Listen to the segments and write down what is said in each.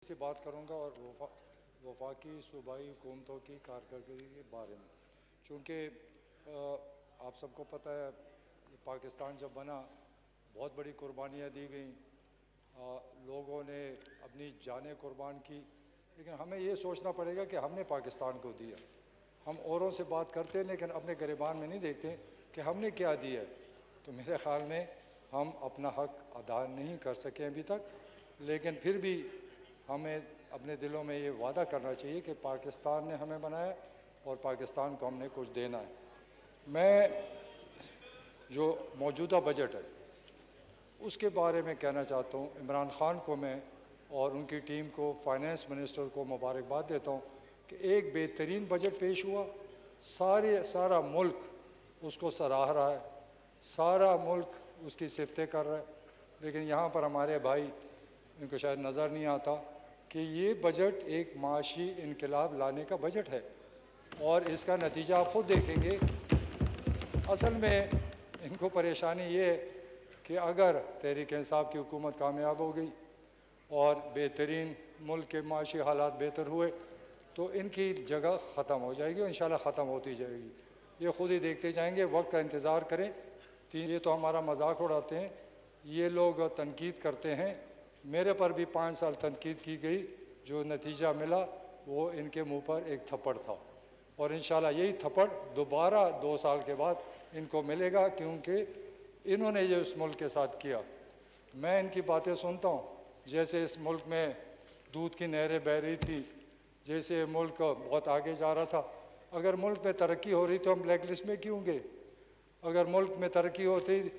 से बात करूंगा और वफाकी सूबाई हुकूमतों की कारकर्दगी के बारे में, चूँकि आप सबको पता है कि पाकिस्तान जब बना बहुत बड़ी कुर्बानियाँ दी गई, लोगों ने अपनी जानें कुर्बान की, लेकिन हमें ये सोचना पड़ेगा कि हमने पाकिस्तान को दिया। हम औरों से बात करते हैं लेकिन अपने गिरबान में नहीं देखते कि हमने क्या दिया है। तो मेरे ख़्याल में हम अपना हक़ अदा नहीं कर सके अभी तक, लेकिन फिर भी हमें अपने दिलों में ये वादा करना चाहिए कि पाकिस्तान ने हमें बनाया और पाकिस्तान को हमने कुछ देना है। मैं जो मौजूदा बजट है उसके बारे में कहना चाहता हूँ। इमरान ख़ान को मैं और उनकी टीम को, फाइनेंस मिनिस्टर को मुबारकबाद देता हूँ कि एक बेहतरीन बजट पेश हुआ। सारा मुल्क उसको सराह रहा है, सारा मुल्क उसकी सिफतें कर रहा है, लेकिन यहाँ पर हमारे भाई, इनको शायद नज़र नहीं आता कि ये बजट एक माशी इनकलाब लाने का बजट है और इसका नतीजा आप ख़ुद देखेंगे। असल में इनको परेशानी ये है कि अगर तहरीक इंसाफ की हुकूमत कामयाब हो गई और बेहतरीन मुल्क के माशी हालात बेहतर हुए तो इनकी जगह ख़त्म हो जाएगी और इंशाल्लाह ख़त्म होती जाएगी। ये ख़ुद ही देखते जाएंगे, वक्त का इंतज़ार करें। ये तो हमारा मजाक उड़ाते हैं, ये लोग तनकीद करते हैं। मेरे पर भी 5 साल तनकीद की गई, जो नतीजा मिला वो इनके मुंह पर एक थप्पड़ था और इंशाल्लाह यही थप्पड़ दोबारा 2 साल के बाद इनको मिलेगा, क्योंकि इन्होंने जो इस मुल्क के साथ किया। मैं इनकी बातें सुनता हूँ, जैसे इस मुल्क में दूध की नहरें बह रही थी, जैसे मुल्क बहुत आगे जा रहा था। अगर मुल्क में तरक्की हो रही तो हम ब्लैक लिस्ट में क्यों गए? अगर मुल्क में तरक्की होती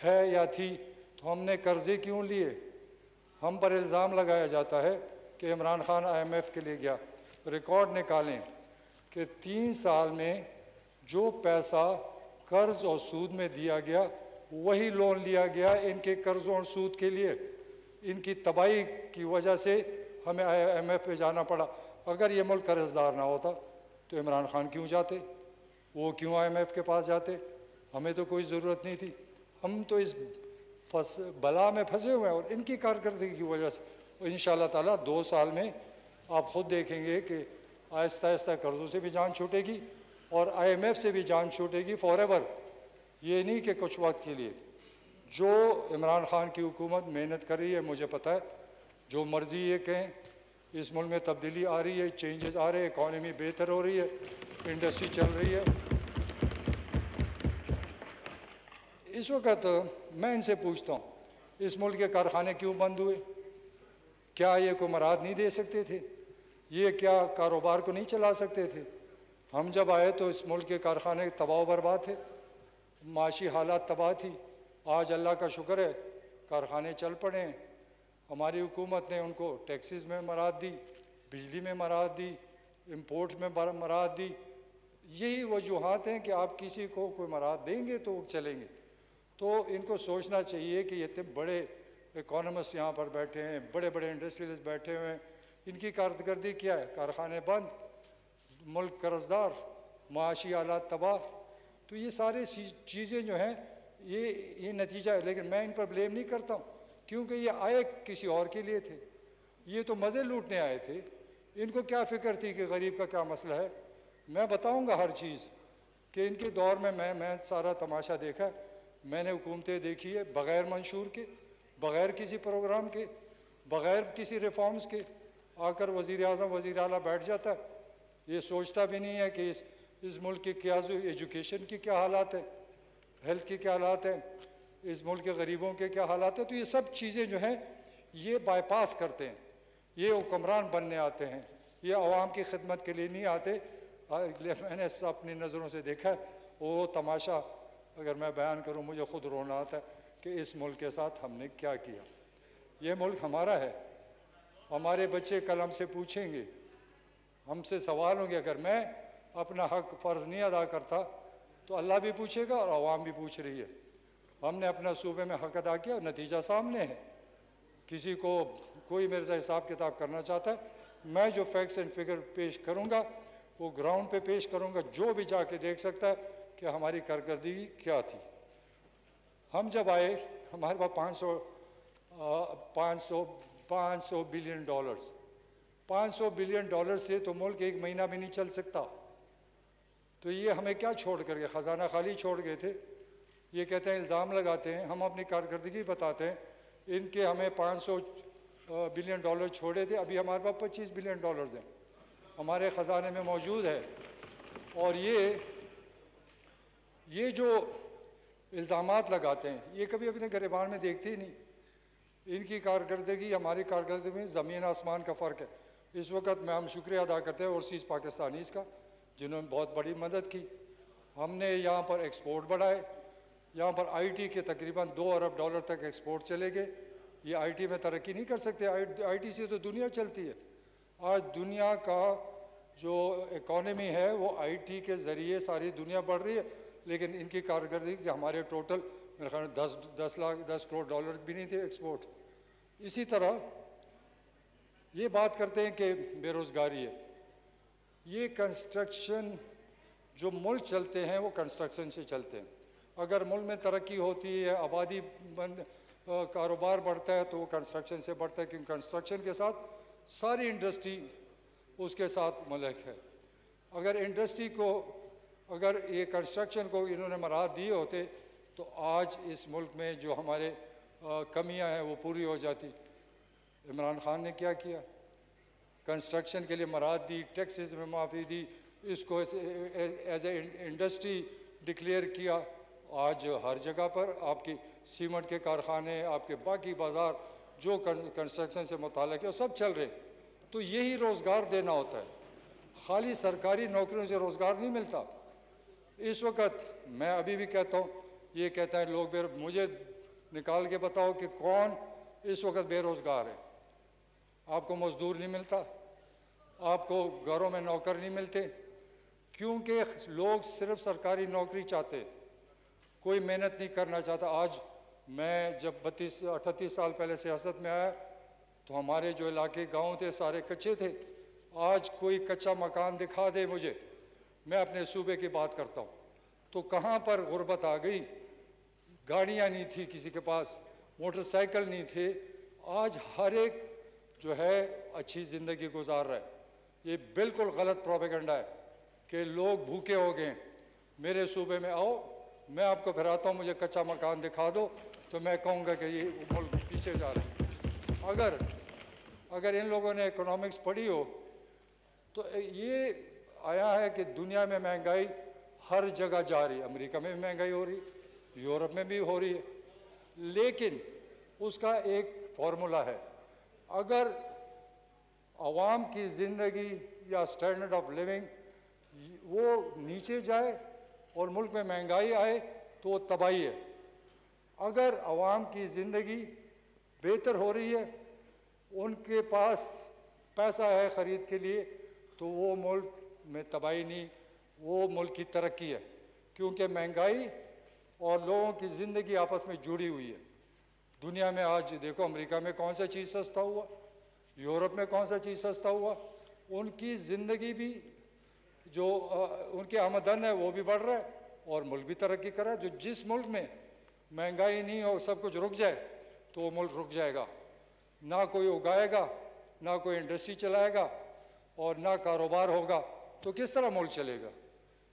है या थी तो हमने कर्ज़े क्यों लिए? हम पर इल्ज़ाम लगाया जाता है कि इमरान ख़ान IMF के लिए गया। रिकॉर्ड निकालें कि 3 साल में जो पैसा कर्ज़ और सूद में दिया गया वही लोन लिया गया इनके कर्ज़ों और सूद के लिए। इनकी तबाही की वजह से हमें IMF पे जाना पड़ा। अगर ये मुल्क कर्ज़दार ना होता तो इमरान ख़ान क्यों जाते? वो क्यों IMF के पास जाते? हमें तो कोई ज़रूरत नहीं थी। हम तो इस बला में फंसे हुए हैं और इनकी कारकर्दगी की वजह से। और इंशाअल्लाह ताला 2 साल में आप ख़ुद देखेंगे कि आहिस्ता आहिस्ता कर्ज़ों से भी जान छूटेगी और IMF से भी जान छूटेगी फॉरएवर। ये नहीं कि कुछ वक्त के लिए। जो इमरान ख़ान की हुकूमत मेहनत कर रही है, मुझे पता है, जो मर्ज़ी ये कहें, इस मुल्क में तब्दीली आ रही है, चेंजेस आ रहे हैं, इकॉनमी बेहतर हो रही है, इंडस्ट्री चल रही है। इस वक्त मैं इनसे पूछता हूँ, इस मुल्क के कारखाने क्यों बंद हुए? क्या ये को मराद नहीं दे सकते थे? ये क्या कारोबार को नहीं चला सकते थे? हम जब आए तो इस मुल्क के कारखाने तबाह बर्बाद थे, माशी हालात तबाह थी। आज अल्लाह का शुक्र है कारखाने चल पड़े हैं। हमारी हुकूमत ने उनको टैक्सेस में मराद दी, बिजली में मराद दी, इम्पोर्ट्स में मराद दी। यही वजूहात हैं कि आप किसी को कोई मराद देंगे तो चलेंगे। तो इनको सोचना चाहिए कि इतने बड़े इकोनॉमिस्ट यहाँ पर बैठे हैं, बड़े बड़े इंडस्ट्रियलिस्ट बैठे हुए हैं, इनकी कारकर्दगी क्या है? कारखाने बंद, मुल्क कर्जदार, माशी हालात तबाह। तो ये सारी चीज़ें जो हैं ये नतीजा है। लेकिन मैं इन पर ब्लेम नहीं करता हूँ, क्योंकि ये आए किसी और के लिए थे। ये तो मज़े लूटने आए थे। इनको क्या फ़िक्र थी कि गरीब का क्या मसला है? मैं बताऊँगा हर चीज़ कि इनके दौर में मैं सारा तमाशा देखा। मैंने हुकूमतें देखी है बग़ैर मंशूर के, बग़ैर किसी प्रोग्राम के, बग़ैर किसी रिफॉर्म्स के। आकर वज़ीर आज़म वज़ीर आला बैठ जाता है, ये सोचता भी नहीं है कि इस मुल्क की क्या एजुकेशन की क्या हालात है, हेल्थ के क्या हालात हैं, इस मुल्क के गरीबों के क्या हालात हैं। तो ये सब चीज़ें जो हैं ये बाईपास करते हैं। ये हुक्मरान बनने आते हैं, ये अवाम की खिदमत के लिए नहीं आते। मैंने अपनी नज़रों से देखा है वो तमाशा। अगर मैं बयान करूं मुझे ख़ुद रोना आता है कि इस मुल्क के साथ हमने क्या किया। ये मुल्क हमारा है, हमारे बच्चे कल हमसे पूछेंगे, हमसे सवाल होंगे। अगर मैं अपना हक़ फ़र्ज़ नहीं अदा करता तो अल्लाह भी पूछेगा और अवाम भी पूछ रही है। हमने अपना सूबे में हक़ अदा किया, नतीजा सामने है। किसी को कोई मेरे से हिसाब किताब करना चाहता है, मैं जो फैक्ट्स एंड फिगर पेश करूँगा वो ग्राउंड पे पेश करूँगा। जो भी जाके देख सकता है कि हमारी कारकर्दगी क्या थी। हम जब आए हमारे पास $500 बिलियन 500 बिलियन डॉलर से तो मुल्क एक महीना भी नहीं चल सकता। तो ये हमें क्या छोड़ करके, ख़जाना खाली छोड़ गए थे। ये कहते हैं, इल्ज़ाम लगाते हैं, हम अपनी कारकर्दगी बताते हैं, इनके हमें 500 बिलियन डॉलर छोड़े थे, अभी हमारे पास 25 बिलियन डॉलर्स हैं, हमारे ख़जाने में मौजूद है। और ये जो इल्ज़ामात लगाते हैं, ये कभी अपने गिरबान में देखते ही नहीं। इनकी कारकर्दगी हमारी कारकर्दगी में ज़मीन आसमान का फ़र्क है। इस वक्त मैं हम शुक्रिया अदा करते हैं ओवरसीज़ पाकिस्तानीज़ का, जिन्होंने बहुत बड़ी मदद की। हमने यहाँ पर एक्सपोर्ट बढ़ाए, यहाँ पर आईटी के तकरीबन 2 अरब डॉलर तक एक्सपोर्ट चले गए। ये आईटी में तरक्की नहीं कर सकते, आईटी से तो दुनिया चलती है। आज दुनिया का जो इकॉनमी है वो आईटी के ज़रिए सारी दुनिया बढ़ रही है, लेकिन इनकी कारकर्दगी कि हमारे टोटल मेरे ख्याल में 10 करोड़ डॉलर भी नहीं थे एक्सपोर्ट। इसी तरह ये बात करते हैं कि बेरोज़गारी है। ये कंस्ट्रक्शन, जो मुल्क चलते हैं वो कंस्ट्रक्शन से चलते हैं। अगर मुल्क में तरक्की होती है, आबादी कारोबार बढ़ता है, तो वो कंस्ट्रक्शन से बढ़ता है, क्योंकि कंस्ट्रक्शन के साथ सारी इंडस्ट्री उसके साथ मुल्क है। अगर इंडस्ट्री को, अगर ये कंस्ट्रक्शन को इन्होंने मराद दिए होते तो आज इस मुल्क में जो हमारे कमियां हैं वो पूरी हो जाती। इमरान खान ने क्या किया? कंस्ट्रक्शन के लिए मराद दी, टैक्सेस में माफ़ी दी, इसको एज ए इंडस्ट्री डिक्लेयर किया। आज हर जगह पर आपकी सीमेंट के कारखाने, आपके बाकी बाज़ार जो कंस्ट्रक्शन से मुताल्लिक़ है वो सब चल रहे। तो यही रोज़गार देना होता है, खाली सरकारी नौकरियों से रोज़गार नहीं मिलता। इस वक्त मैं अभी भी कहता हूँ, ये कहता है लोग मुझे निकाल के बताओ कि कौन इस वक्त बेरोज़गार है। आपको मज़दूर नहीं मिलता, आपको घरों में नौकर नहीं मिलते, क्योंकि लोग सिर्फ सरकारी नौकरी चाहते, कोई मेहनत नहीं करना चाहता। आज मैं जब 38 साल पहले सियासत में आया तो हमारे जो इलाके गांव थे सारे कच्चे थे। आज कोई कच्चा मकान दिखा दे मुझे, मैं अपने सूबे की बात करता हूँ, तो कहाँ पर गुर्बत आ गई। गाड़ियाँ नहीं थी किसी के पास, मोटरसाइकिल नहीं थे। आज हर एक जो है अच्छी ज़िंदगी गुजार रहा है। ये बिल्कुल गलत प्रोपेगेंडा है कि लोग भूखे हो गए। मेरे सूबे में आओ, मैं आपको फिराता हूँ, मुझे कच्चा मकान दिखा दो तो मैं कहूँगा कि ये मुल्क पीछे जा रहा है। अगर इन लोगों ने इकोनॉमिक्स पढ़ी हो तो ये आया है कि दुनिया में महंगाई हर जगह जा रही है। अमेरिका में भी महंगाई हो रही है, यूरोप में भी हो रही है, लेकिन उसका एक फार्मूला है। अगर आवाम की ज़िंदगी या स्टैंडर्ड ऑफ लिविंग वो नीचे जाए और मुल्क में महंगाई आए तो वो तबाही है। अगर आवाम की ज़िंदगी बेहतर हो रही है, उनके पास पैसा है ख़रीद के लिए, तो वो मुल्क में तबाही नहीं, वो मुल्क की तरक्की है। क्योंकि महंगाई और लोगों की ज़िंदगी आपस में जुड़ी हुई है। दुनिया में आज देखो, अमेरिका में कौन सा चीज़ सस्ता हुआ, यूरोप में कौन सा चीज़ सस्ता हुआ। उनकी ज़िंदगी भी, जो उनके आमदन है वो भी बढ़ रहा है और मुल्क भी तरक्की कर रहा है। जो जिस मुल्क में महंगाई नहीं हो, सब कुछ रुक जाए, तो वो मुल्क रुक जाएगा। ना कोई उगाएगा, ना कोई इंडस्ट्री चलाएगा और ना कारोबार होगा, तो किस तरह मुल्क चलेगा।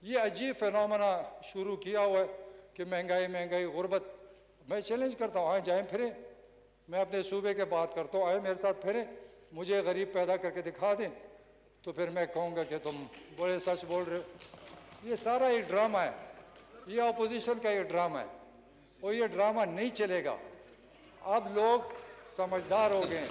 ये अजीब फिनोमेना शुरू किया हुआ है कि महंगाई गुर्बत। मैं चैलेंज करता हूँ, आए जाएँ फिरें, मैं अपने सूबे के बात करता हूँ, आए मेरे साथ फिरें, मुझे गरीब पैदा करके दिखा दें, तो फिर मैं कहूँगा कि तुम बड़े सच बोल रहे हो। ये सारा एक ड्रामा है, ये अपोजिशन का ये ड्रामा है, और ये ड्रामा नहीं चलेगा। अब लोग समझदार हो गए हैं।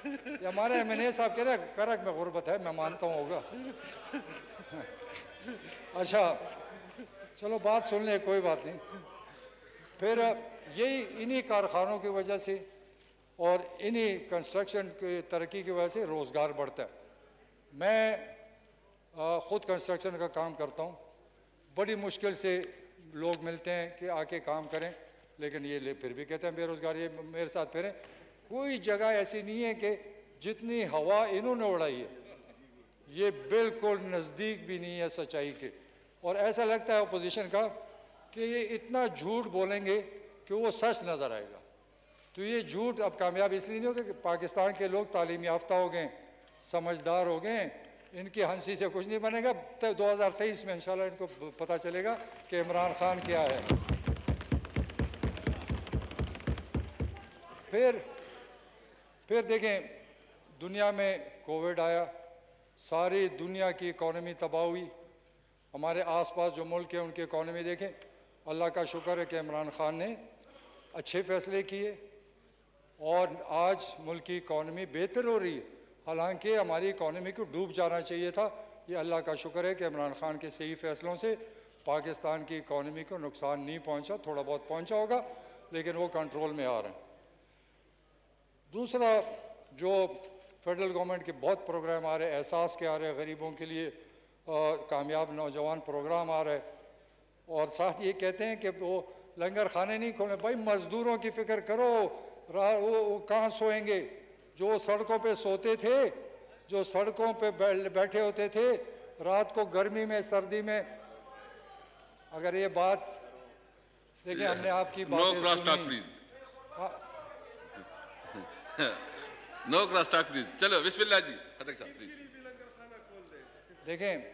ये हमारे MNA साहब कह रहे करक में गुर्बत है, मैं मानता हूँ होगा। अच्छा चलो बात सुन ले, कोई बात नहीं। फिर यही इन्हीं कारखानों की वजह से और इन्हीं कंस्ट्रक्शन की तरक्की की वजह से रोज़गार बढ़ता है। मैं ख़ुद कंस्ट्रक्शन का काम करता हूँ, बड़ी मुश्किल से लोग मिलते हैं कि आके काम करें, लेकिन ये फिर भी कहते हैं बेरोज़गार। ये मेरे साथ फिरें, कोई जगह ऐसी नहीं है कि जितनी हवा इन्होंने उड़ाई है, ये बिल्कुल नज़दीक भी नहीं है सच्चाई के। और ऐसा लगता है अपोजिशन का कि ये इतना झूठ बोलेंगे कि वो सच नज़र आएगा। तो ये झूठ अब कामयाब इसलिए नहीं होगा कि पाकिस्तान के लोग तालीम याफ्ता हो गए, समझदार हो गए, इनकी हंसी से कुछ नहीं बनेगा। 2023 में इंशाल्लाह इनको पता चलेगा कि इमरान खान क्या है। फिर देखें, दुनिया में कोविड आया, सारी दुनिया की इकॉनमी तबाह हुई। हमारे आसपास जो मुल्क हैं उनकी इकॉनमी देखें। अल्लाह का शुक्र है कि इमरान खान ने अच्छे फैसले किए और आज मुल्क की इकॉनमी बेहतर हो रही है। हालांकि हमारी इकॉनमी को डूब जाना चाहिए था। ये अल्लाह का शुक्र है कि इमरान खान के सही फैसलों से पाकिस्तान की इकॉनमी को नुकसान नहीं पहुंचा, थोड़ा बहुत पहुंचा होगा लेकिन वो कंट्रोल में आ रहे हैं। दूसरा, जो फेडरल गवर्नमेंट के बहुत प्रोग्राम आ रहे हैं, एहसास के आ रहे हैं, गरीबों के लिए कामयाब नौजवान प्रोग्राम आ रहे हैं, और साथ ये कहते हैं कि वो लंगर खाने नहीं खोले। भाई मज़दूरों की फ़िक्र करो, वो कहाँ सोएंगे? जो सड़कों पे सोते थे, जो सड़कों पे बैठे होते थे रात को, गर्मी में सर्दी में। अगर ये बात देखिए, हमने आपकी बातें सुनी। No cross talk please. चलो बिस्मिल्लाह जी, खटक साहब प्लीज। देखें,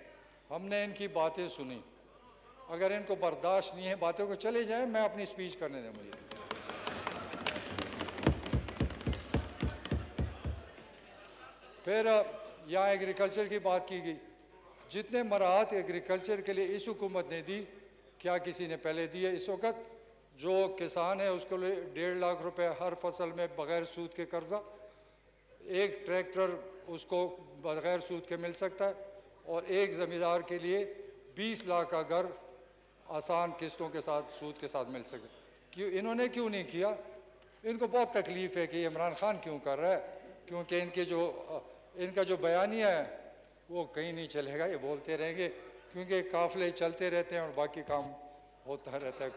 हमने इनकी बातें सुनी, अगर इनको बर्दाश्त नहीं है बातों को, चले जाएं, मैं अपनी स्पीच करने दें मुझे। फिर यहाँ एग्रीकल्चर की बात की गई। जितने मराहत एग्रीकल्चर के लिए इस हुकूमत ने दी, क्या किसी ने पहले दी है? इस वक्त जो किसान है उसके लिए 1.5 लाख रुपए हर फसल में बग़ैर सूद के कर्जा, एक ट्रैक्टर उसको बग़ैर सूद के मिल सकता है, और एक ज़मींदार के लिए 20 लाख का घर आसान किस्तों के साथ, सूद के साथ मिल सकता है। क्यों इन्होंने क्यों नहीं किया? इनको बहुत तकलीफ़ है कि इमरान खान क्यों कर रहा है, क्योंकि इनका जो बयानिया है वो कहीं नहीं चलेगा, ये बोलते रहेंगे, क्योंकि काफ़िले चलते रहते हैं और बाकी काम होता रहता है।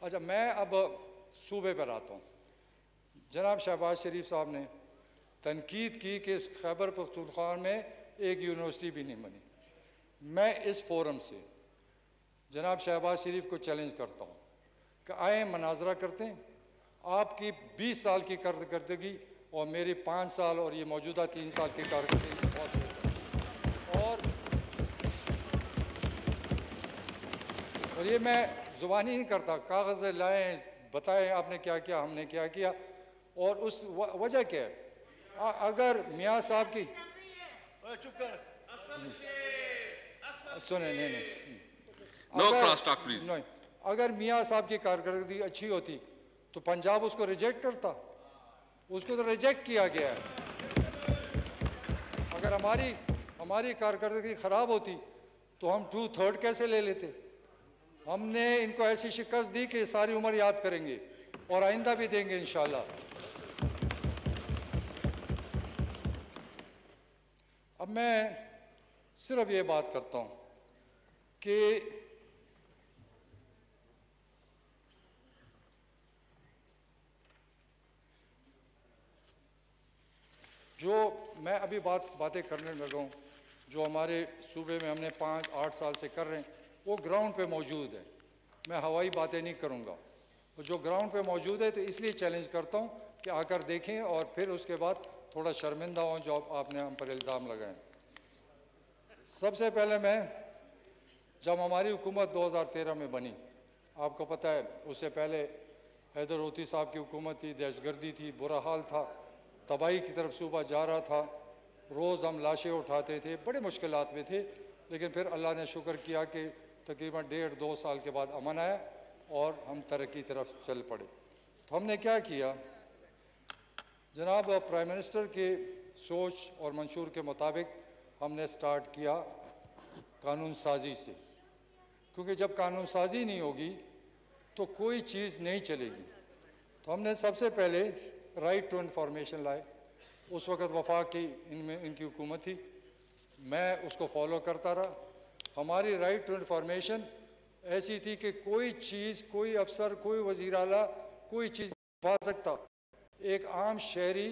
अच्छा, मैं अब सूबे पर आता हूँ। जनाब शहबाज शरीफ साहब ने तनकीद की कि खैबर पख्तूनख्वा में एक यूनिवर्सिटी भी नहीं बनी। मैं इस फोरम से जनाब शहबाज शरीफ को चैलेंज करता हूँ कि आए मनाजरा करते हैं। आपकी 20 साल की कारकर्दगी और मेरी 5 साल और ये मौजूदा 3 साल की कारकर्दगी से बहुत बेहतर। और ये मैं ज़ुबानी नहीं करता, कागज़ लाएँ, बताएं आपने क्या किया, हमने क्या किया, और उस वजह क्या है। अगर मियाँ साहब की सुने, नहीं, अगर मियाँ साहब की कारकर्दगी अच्छी होती तो पंजाब उसको रिजेक्ट करता। उसको तो रिजेक्ट किया गया है। अगर हमारी कारकर्दगी ख़राब होती तो हम 2/3 कैसे ले लेते? हमने इनको ऐसी शिकस्त दी कि सारी उम्र याद करेंगे और आइंदा भी देंगे इंशाल्लाह। अब मैं सिर्फ ये बात करता हूँ कि जो मैं अभी बातें करने लगा हूँ, जो हमारे सूबे में हमने 5-8 साल से कर रहे हैं, वो ग्राउंड पे मौजूद है। मैं हवाई बातें नहीं करूँगा, तो जो ग्राउंड पे मौजूद है, तो इसलिए चैलेंज करता हूँ कि आकर देखें और फिर उसके बाद थोड़ा शर्मिंदा हों जो आपने हम पर इल्ज़ाम लगाए। सबसे पहले जब हमारी हुकूमत 2013 में बनी, आपको पता है उससे पहले हैदर होती साहब की हुकूमत थी, दहशतगर्दी थी, बुरा हाल था, तबाही की तरफ सूबा जा रहा था, रोज़ हम लाशें उठाते थे, बड़े मुश्किलात में थे। लेकिन फिर अल्लाह ने शुक्र किया कि तकरीबन 1.5-2 साल के बाद अमन आया और हम तरक्की की तरफ चल पड़े। तो हमने क्या किया, जनाब प्राइम मिनिस्टर के सोच और मंशूर के मुताबिक हमने स्टार्ट किया कानून साजी से, क्योंकि जब कानून साजी नहीं होगी तो कोई चीज़ नहीं चलेगी। तो हमने सबसे पहले राइट टू इन्फॉर्मेशन लाए। उस वक़्त वफाक की इनकी हुकूमत थी, मैं उसको फॉलो करता रहा। हमारी राइट टू इन्फॉर्मेशन ऐसी थी कि कोई चीज़, कोई अफसर, कोई वज़ीर आला कोई चीज़ पा सकता, एक आम शहरी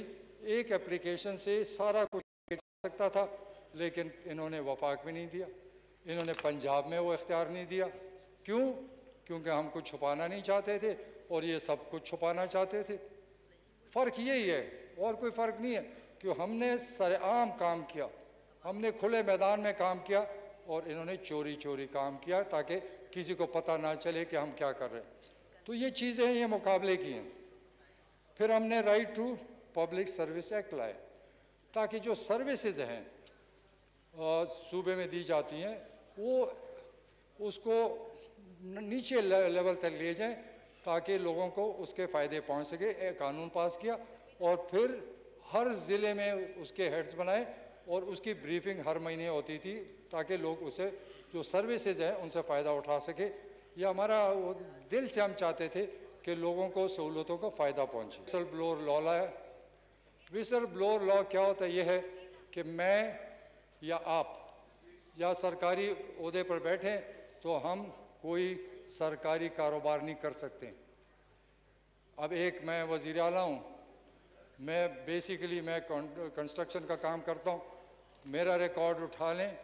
एक एप्लीकेशन से सारा कुछ देख सकता था। लेकिन इन्होंने वफाक में नहीं दिया, इन्होंने पंजाब में वो इख्तियार नहीं दिया। क्यों? क्योंकि हम कुछ छुपाना नहीं चाहते थे और ये सब कुछ छुपाना चाहते थे। फ़र्क यही है और कोई फ़र्क नहीं है कि हमने सरेआम काम किया, हमने खुले मैदान में काम किया और इन्होंने चोरी चोरी काम किया ताकि किसी को पता ना चले कि हम क्या कर रहे हैं। तो ये चीज़ें ये मुकाबले की हैं। फिर हमने right to public service act लाए ताकि जो सर्विसेज हैं सूबे में दी जाती हैं वो उसको नीचे लेवल तक ले जाएं ताकि लोगों को उसके फ़ायदे पहुंच सके। एक कानून पास किया और फिर हर ज़िले में उसके हेड्स बनाए और उसकी ब्रीफिंग हर महीने होती थी ताकि लोग उसे जो सर्विसेज हैं उनसे फ़ायदा उठा सके। ये हमारा दिल से हम चाहते थे कि लोगों को सहूलतों का फ़ायदा पहुँचे। विसल ब्लोअर लॉ लाया। विसल ब्लोअर लॉ क्या होता है? ये है कि मैं या आप या सरकारी ओहदे पर बैठें तो हम कोई सरकारी कारोबार नहीं कर सकते। अब एक मैं वज़ीर आला हूँ, मैं बेसिकली मैं कंस्ट्रक्शन का काम करता हूँ, मेरा रिकॉर्ड उठा लें,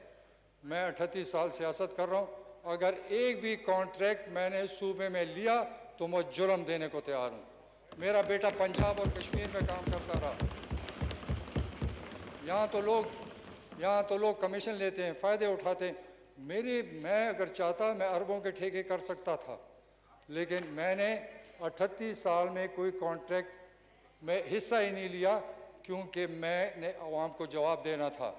मैं 38 साल सियासत कर रहा हूँ, अगर एक भी कॉन्ट्रैक्ट मैंने सूबे में लिया तो मैं जुर्म देने को तैयार हूँ। मेरा बेटा पंजाब और कश्मीर में काम करता रहा। यहाँ तो लोग कमीशन लेते हैं, फ़ायदे उठाते हैं। मैं अगर चाहता मैं अरबों के ठेके कर सकता था, लेकिन मैंने 38 साल में कोई कॉन्ट्रैक्ट में हिस्सा ही नहीं लिया क्योंकि मैंने आवाम को जवाब देना था।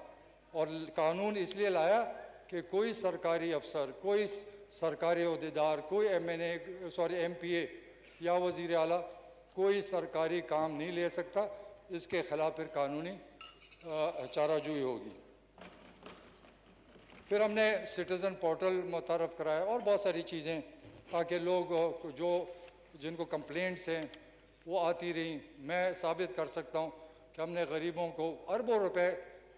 और कानून इसलिए लाया कि कोई सरकारी अफसर, कोई सरकारी ओहदेदार, कोई MPA या वज़ीर आला कोई सरकारी काम नहीं ले सकता। इसके ख़िलाफ़ फिर कानूनी चाराजोई होगी। फिर हमने सिटीज़न पोर्टल मुतारफ़ कराया और बहुत सारी चीज़ें ताकि लोग जिनको कंप्लेंट्स हैं वो आती रहीं। मैं साबित कर सकता हूँ कि हमने गरीबों को अरबों रुपए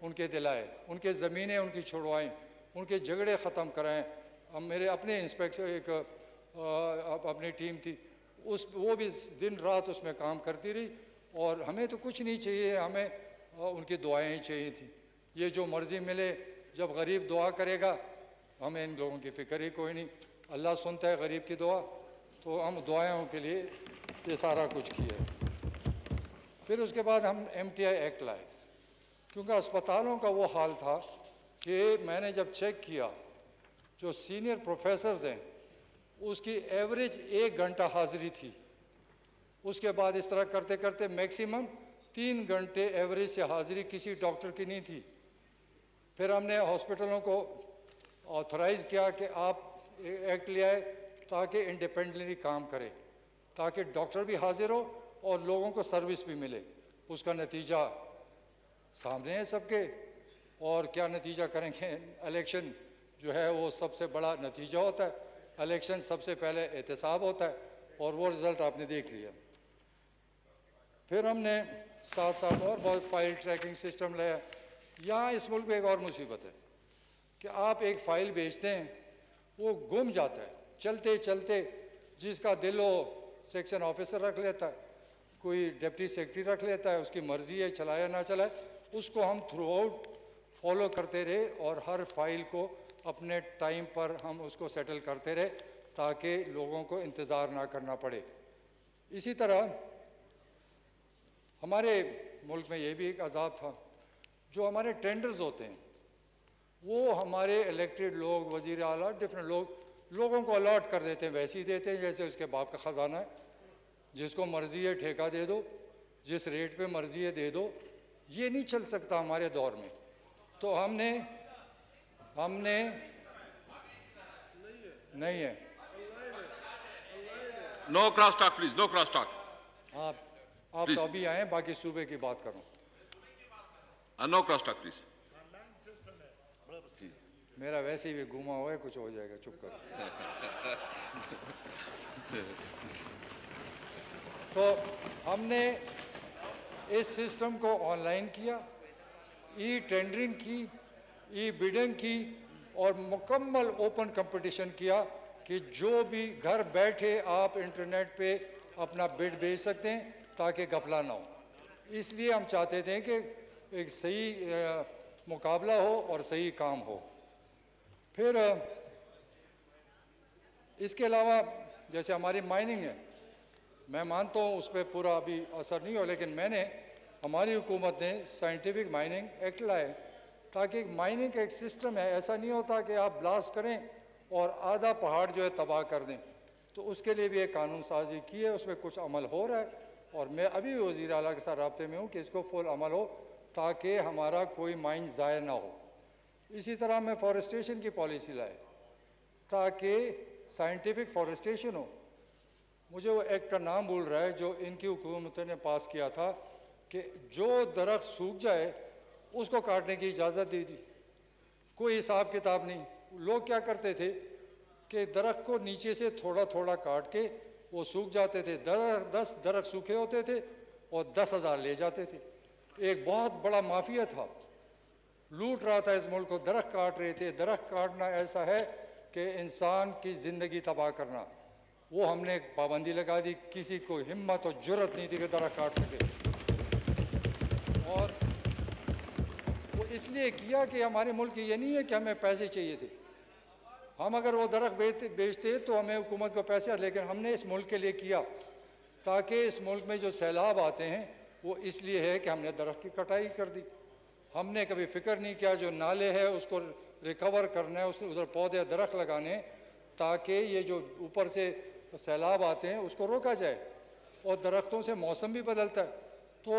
उनके दिलाए, उनके ज़मीनें उनकी छुड़वाएँ, उनके झगड़े ख़त्म कराएँ। अब मेरे अपने इंस्पेक्टर अपनी टीम थी, वो भी दिन रात उसमें काम करती रही और हमें तो कुछ नहीं चाहिए, हमें उनकी दुआएं ही चाहिए थी। ये जो मर्ज़ी मिले, जब गरीब दुआ करेगा हमें इन लोगों की फ़िक्र ही कोई नहीं। अल्लाह सुनता है गरीब की दुआ, तो हम दुआओं के लिए ये सारा कुछ किया। फिर उसके बाद हम MTI एक्ट लाए क्योंकि अस्पतालों का वो हाल था कि मैंने जब चेक किया जो सीनियर प्रोफेसर्स हैं उसकी एवरेज 1 घंटा हाज़िरी थी। उसके बाद इस तरह करते करते मैक्सिमम 3 घंटे एवरेज से हाज़िरी किसी डॉक्टर की नहीं थी। फिर हमने हॉस्पिटलों को ऑथराइज़ किया कि आप एक्ट ले आए ताकि इंडिपेंडेंटली काम करें, ताकि डॉक्टर भी हाजिर हो और लोगों को सर्विस भी मिले। उसका नतीजा सामने है सबके। और क्या नतीजा करेंगे? इलेक्शन जो है वो सबसे बड़ा नतीजा होता है। इलेक्शन सबसे पहले एहतसाब होता है और वो रिज़ल्ट आपने देख लिया। फिर हमने साथ साथ और बहुत फाइल ट्रैकिंग सिस्टम लाया। यहाँ इस मुल्क में एक और मुसीबत है कि आप एक फ़ाइल भेजते हैं, वो गुम जाता है चलते चलते। जिसका दिल हो सेक्शन ऑफिसर रख लेता है, कोई डिप्टी सेक्रेटरी रख लेता है, उसकी मर्ज़ी है चलाया ना चलाए। उसको हम थ्रू आउट फॉलो करते रहे और हर फाइल को अपने टाइम पर हम उसको सेटल करते रहे ताकि लोगों को इंतज़ार ना करना पड़े। इसी तरह हमारे मुल्क में ये भी एक अज़ाब था, जो हमारे टेंडर्स होते हैं वो हमारे इलेक्टेड लोग, वज़ीर आला, डिफरेंट लोगों को अलॉट कर देते हैं, वैसे ही देते हैं जैसे उसके बाप का ख़जाना है। जिसको मर्ज़ी है ठेका दे दो, जिस रेट पे मर्ज़ी है दे दो। ये नहीं चल सकता हमारे दौर में। तो हमने नहीं है। No cross talk please, no cross talk. आप तो अभी आए, बाकी सूबे की बात करूं। No cross talk please. मेरा वैसे ही भी घुमा हुआ है, कुछ हो जाएगा, चुप कर। तो हमने इस सिस्टम को ऑनलाइन किया, ई टेंडरिंग की, ई बिडिंग की और मुकम्मल ओपन कंपटीशन किया कि जो भी घर बैठे आप इंटरनेट पे अपना बिड भेज सकते हैं ताकि घपला ना हो। इसलिए हम चाहते थे कि एक सही मुकाबला हो और सही काम हो। फिर इसके अलावा जैसे हमारी माइनिंग है, मैं मानता हूँ उस पर पूरा अभी असर नहीं हो, लेकिन हमारी हुकूमत ने साइंटिफिक माइनिंग एक्ट लाए ताकि माइनिंग का एक सिस्टम है। ऐसा नहीं होता कि आप ब्लास्ट करें और आधा पहाड़ जो है तबाह कर दें। तो उसके लिए भी एक कानून साजी की है, उसमें कुछ अमल हो रहा है और मैं अभी भी वज़ीर आला के साथ राब्ते में हूँ कि इसको फुल अमल हो ताकि हमारा कोई माइन ज़ाया ना हो। इसी तरह मैं फॉरेस्टेशन की पॉलिसी लाए ताकि साइंटिफिक फॉरेस्टेशन हो। मुझे वो एक्ट का नाम भूल रहा है जो इनकी हुकूमत ने पास किया था कि जो दरख्त सूख जाए उसको काटने की इजाज़त दे दी। कोई हिसाब किताब नहीं। लोग क्या करते थे कि दरख्त को नीचे से थोड़ा थोड़ा काट के वो सूख जाते थे। 10 दरख्त सूखे होते थे और 10,000 ले जाते थे। एक बहुत बड़ा माफिया था, लूट रहा था इस मुल्क को, दरख्त काट रहे थे। दरख्त काटना ऐसा है कि इंसान की ज़िंदगी तबाह करना। वो हमने पाबंदी लगा दी, किसी को हिम्मत और जुर्रत नहीं थी कि दरख्त काट सके। और वो इसलिए किया कि हमारे मुल्क ये नहीं है कि हमें पैसे चाहिए थे। हम अगर वो दरख्त बेचते तो हमें हुकूमत को पैसे, लेकिन हमने इस मुल्क के लिए किया ताकि इस मुल्क में जो सैलाब आते हैं वो इसलिए है कि हमने दरख्त की कटाई कर दी। हमने कभी फ़िक्र नहीं किया जो नाले है उसको रिकवर करना है, उस उधर पौधे दरख्त लगाने ताकि ये जो ऊपर से सैलाब आते हैं उसको रोका जाए। और दरख्तों से मौसम भी बदलता है। तो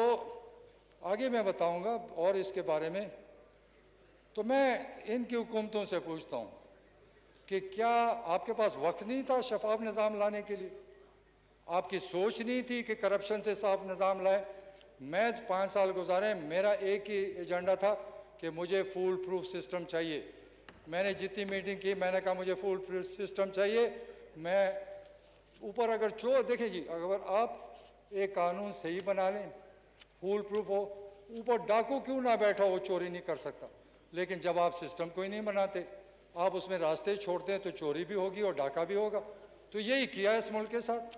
आगे मैं बताऊंगा और इसके बारे में। तो मैं इनकी हुकूमतों से पूछता हूँ कि क्या आपके पास वक्त नहीं था शफाफ निज़ाम लाने के लिए? आपकी सोच नहीं थी कि करप्शन से साफ निज़ाम लाए? मैं 5 साल गुजारे, मेरा एक ही एजेंडा था कि मुझे फूल प्रूफ सिस्टम चाहिए। मैंने जितनी मीटिंग की मैंने कहा मुझे फूल प्रूफ सिस्टम चाहिए। मैं ऊपर अगर देखें जी, अगर आप एक कानून सही बना लें, फूल प्रूफ हो, ऊपर डाकू क्यों ना बैठा हो, चोरी नहीं कर सकता। लेकिन जब आप सिस्टम को ही नहीं बनाते, आप उसमें रास्ते छोड़ते हैं तो चोरी भी होगी और डाका भी होगा। तो यही किया है इस मुल्क के साथ,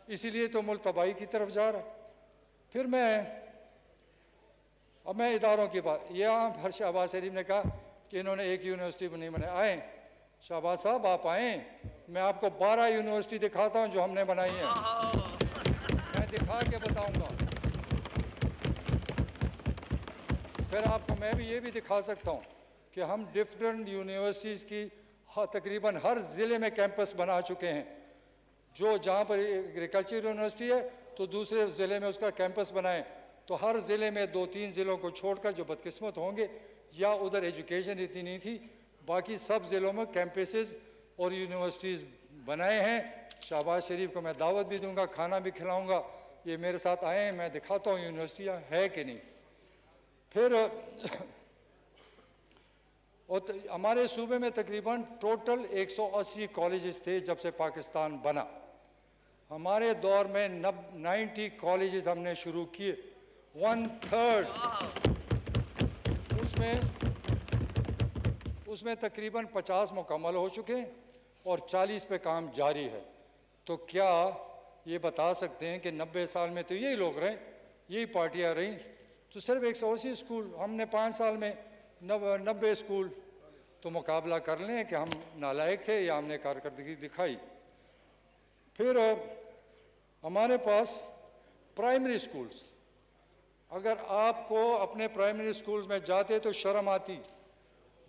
इसीलिए तो मुल्क तबाही की तरफ जा रहा है। फिर मैं इदारों की बात, यहाँ हर शहबाज शरीफ ने कहा कि इन्होंने एक यूनिवर्सिटी नहीं बनाई। आए शहबाज साहब, आप आएँ, मैं आपको 12 यूनिवर्सिटी दिखाता हूँ जो हमने बनाई हैं। मैं दिखा के बताऊँगा। फिर आपको मैं भी ये भी दिखा सकता हूँ कि हम डिफरेंट यूनिवर्सिटीज़ की तकरीबन हर ज़िले में कैंपस बना चुके हैं। जहाँ पर एग्रीकल्चर यूनिवर्सिटी है तो दूसरे ज़िले में उसका कैंपस बनाएं। तो हर ज़िले में 2-3 ज़िलों को छोड़कर जो बदकिस्मत होंगे या उधर एजुकेशन इतनी नहीं थी, बाकी सब ज़िलों में कैंपसेस और यूनिवर्सिटीज़ बनाए हैं। शहबाज शरीफ को मैं दावत भी दूंगा, खाना भी खिलाऊंगा। ये मेरे साथ आए, मैं दिखाता हूँ यूनिवर्सिटियाँ है कि नहीं। फिर हमारे सूबे में तकरीबन टोटल 180 कॉलेजेस थे जब से पाकिस्तान बना। हमारे दौर में 90 कॉलेजेस हमने शुरू किए, 1/3। उसमें तकरीबन 50 मुकम्मल हो चुके हैं और 40 पे काम जारी है। तो क्या ये बता सकते हैं कि 90 साल में तो यही लोग रहे, यही पार्टियां रहीं, तो सिर्फ 180 स्कूल, हमने 5 साल में 90 स्कूल। तो मुकाबला कर लें कि हम नालायक थे या हमने कारकर्दगी दिखाई। फिर हमारे पास प्राइमरी स्कूल्स, अगर आपको अपने प्राइमरी स्कूल्स में जाते तो शर्म आती।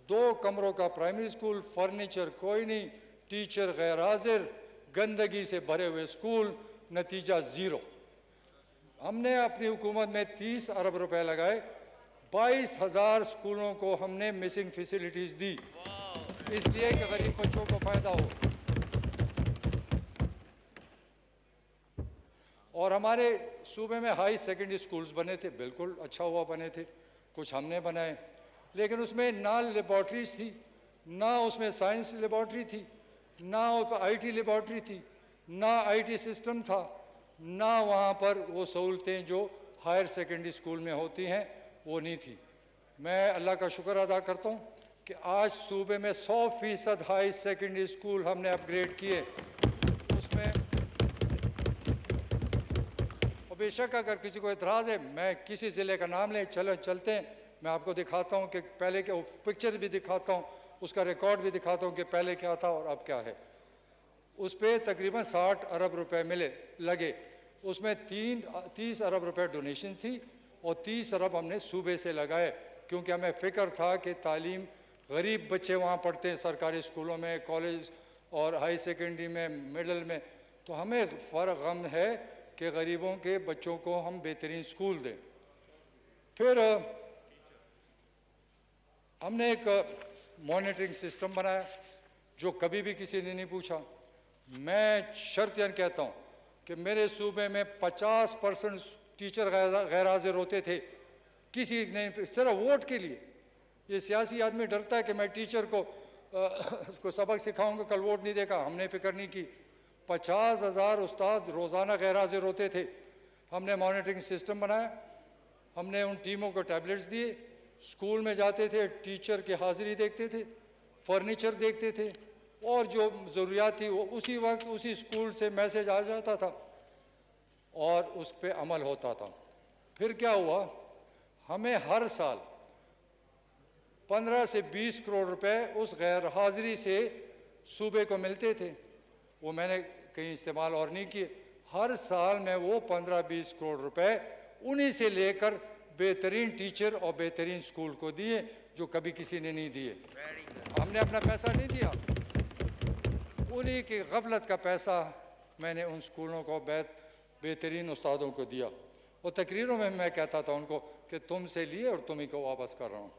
2 कमरों का प्राइमरी स्कूल, फर्नीचर कोई नहीं, टीचर गैर हाजिर, गंदगी से भरे हुए स्कूल, नतीजा ज़ीरो। हमने अपनी हुकूमत में 30 अरब रुपए लगाए, 22,000 स्कूलों को हमने मिसिंग फैसिलिटीज़ दी, इसलिए कि गरीब बच्चों को फ़ायदा हो। और हमारे सूबे में हाई सेकेंडरी स्कूल्स बने थे, बिल्कुल अच्छा हुआ बने थे, कुछ हमने बनाए, लेकिन उसमें ना लेबॉर्ट्रीज थी, ना उसमें साइंस लेबॉर्ट्री थी, ना IT लेबॉर्ट्री थी, ना IT सिस्टम था, ना वहाँ पर वो सहूलतें जो हायर सेकेंडरी स्कूल में होती हैं वो नहीं थी। मैं अल्लाह का शुक्र अदा करता हूँ कि आज सूबे में 100% हाई सेकेंडरी स्कूल हमने अपग्रेड किए। उसमें बेशक अगर किसी को एतराज़ है, मैं किसी ज़िले का नाम लें, चलते हैं, मैं आपको दिखाता हूँ कि पहले के पिक्चर भी दिखाता हूँ, उसका रिकॉर्ड भी दिखाता हूँ कि पहले क्या था और अब क्या है। उस पर तकरीबन 60 अरब रुपए लगे। उसमें 30 अरब रुपए डोनेशन थी और 30 अरब हमने सूबे से लगाए, क्योंकि हमें फ़िक्र था कि तालीम, गरीब बच्चे वहाँ पढ़ते हैं सरकारी स्कूलों में, कॉलेज और हाई सेकेंडरी में, मिडिल में, तो हमें फ़र्क गम है कि गरीबों के बच्चों को हम बेहतरीन स्कूल दें। फिर हमने एक मॉनिटरिंग सिस्टम बनाया जो कभी भी किसी ने नहीं पूछा। मैं शर्तियन कहता हूँ कि मेरे सूबे में 50% टीचर गैर हाजिर होते थे, किसी ने, सिर्फ वोट के लिए। ये सियासी आदमी डरता है कि मैं टीचर को सबक सिखाऊंगा, कल वोट नहीं देगा। हमने फिक्र नहीं की। 50,000 उस्ताद रोज़ाना गैर हाजिर होते थे। हमने मॉनिटरिंग सिस्टम बनाया, हमने उन टीमों को टैबलेट्स दिए, स्कूल में जाते थे, टीचर की हाज़िरी देखते थे, फर्नीचर देखते थे, और जो ज़रूरियात थी वो उसी वक्त उसी स्कूल से मैसेज आ जाता था और उस पर अमल होता था। फिर क्या हुआ, हमें हर साल 15 से 20 करोड़ रुपए उस गैर हाजिरी से सूबे को मिलते थे। वो मैंने कहीं इस्तेमाल और नहीं किए। हर साल मैं वो 15-20 करोड़ रुपए उन्हीं से लेकर बेहतरीन टीचर और बेहतरीन स्कूल को दिए, जो कभी किसी ने नहीं दिए। हमने अपना पैसा नहीं दिया, उन्हीं की गफलत का पैसा मैंने उन स्कूलों को बेहतरीन उस्तादों को दिया। और तकरीरों में मैं कहता था उनको कि तुमसे लिए और तुम ही को वापस कर रहा हूँ।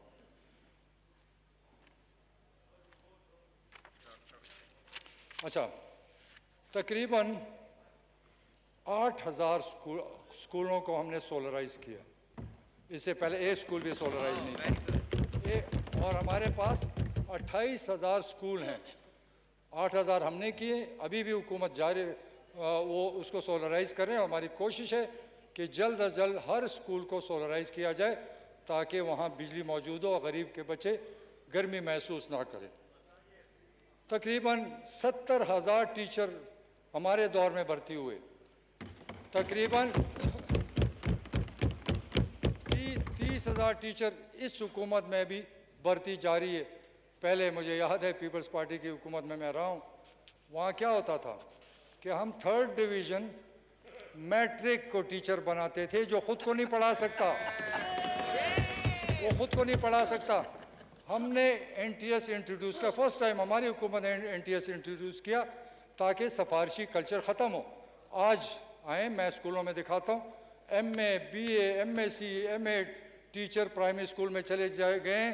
अच्छा, तकरीबन 8,000 स्कूलों को हमने सोलराइज किया। इससे पहले एक स्कूल भी सोलराइज नहीं था। और हमारे पास 28,000 स्कूल हैं। 8,000 हमने किए, अभी भी हुकूमत जारी वो उसको सोलराइज कर रहे हैं। हमारी कोशिश है कि जल्द अज जल्द हर स्कूल को सोलराइज किया जाए, ताकि वहाँ बिजली मौजूद हो और गरीब के बच्चे गर्मी महसूस ना करें। तकरीबन 70,000 टीचर हमारे दौर में भर्ती हुए। तकरीबन 30,000 टीचर इस हुकूमत में भी भर्ती जारी है। पहले मुझे याद है पीपल्स पार्टी की हुकूमत में मैं रहा हूँ, वहाँ क्या होता था कि हम 3rd डिवीज़न मैट्रिक को टीचर बनाते थे, जो ख़ुद को नहीं पढ़ा सकता, वो ख़ुद को नहीं पढ़ा सकता। हमने NTS इंट्रोड्यूस किया, फर्स्ट टाइम हमारी हुकूमत ने NTS इंट्रोड्यूस किया, ताकि सफारशी कल्चर ख़त्म हो। आज आए, मैं स्कूलों में दिखाता हूँ, MA, BA, MSc, MA teacher primary school में चले गए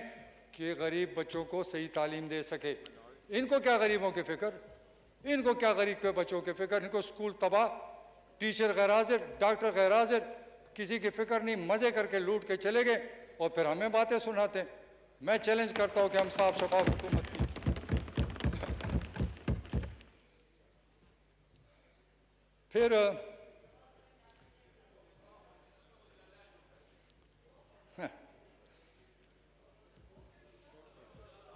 कि गरीब बच्चों को सही तालीम दे सके। इनको क्या गरीबों की फ़िक्र, इनको क्या गरीब के बच्चों की फ़िक्र। इनको स्कूल तबाह, टीचर गैर हाजिर, डॉक्टर गैर हाजिर, किसी की फ़िक्र नहीं, मज़े करके लूट के चले गए और फिर हमें बातें सुनाते हैं। मैं चैलेंज करता हूँ कि हम साफ शफाफ हुकूमत की। फिर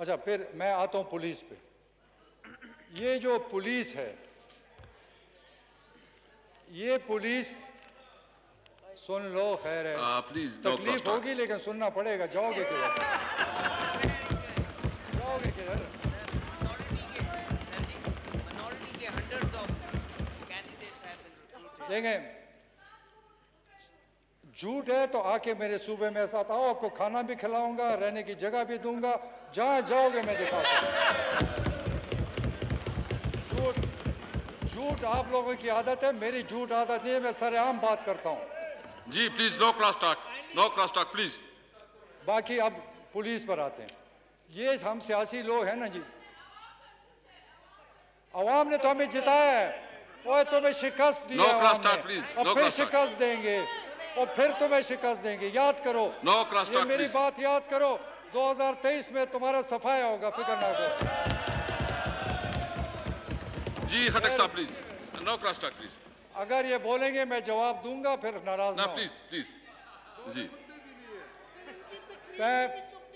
अच्छा, फिर मैं आता हूँ पुलिस पे। ये जो पुलिस है, ये पुलिस, सुन लो, खैर है, तकलीफ होगी लेकिन सुनना पड़ेगा। जाओगे किधर, जाओगे किधर? देखें, झूठ है तो आके मेरे सूबे में साथ आओ, आपको खाना भी खिलाऊंगा, रहने की जगह भी दूंगा, जहां जाओगे मैं दिखाता हूं। झूठ आप लोगों की आदत है, मेरी झूठ आदत नहीं है, मैं सरेआम बात करता हूं। जी please, no cross talk, no cross talk please. बाकी अब पुलिस पर आते हैं। ये हम सियासी लोग हैं ना जी, अवाम ने तो हमें जिताया है, और तुम्हें शिकस्त दी है, अब फिर शिकस्त देंगे और फिर तुम्हें शिकस्त देंगे, याद करो। ये मेरी बात याद करो, 2023 में तुम्हारा सफाया होगा, फिक्र ना करो। जी खटक साहब please, no cross talk please. अगर ये बोलेंगे मैं जवाब दूंगा, फिर नाराज ना प्लीज प्लीज। जी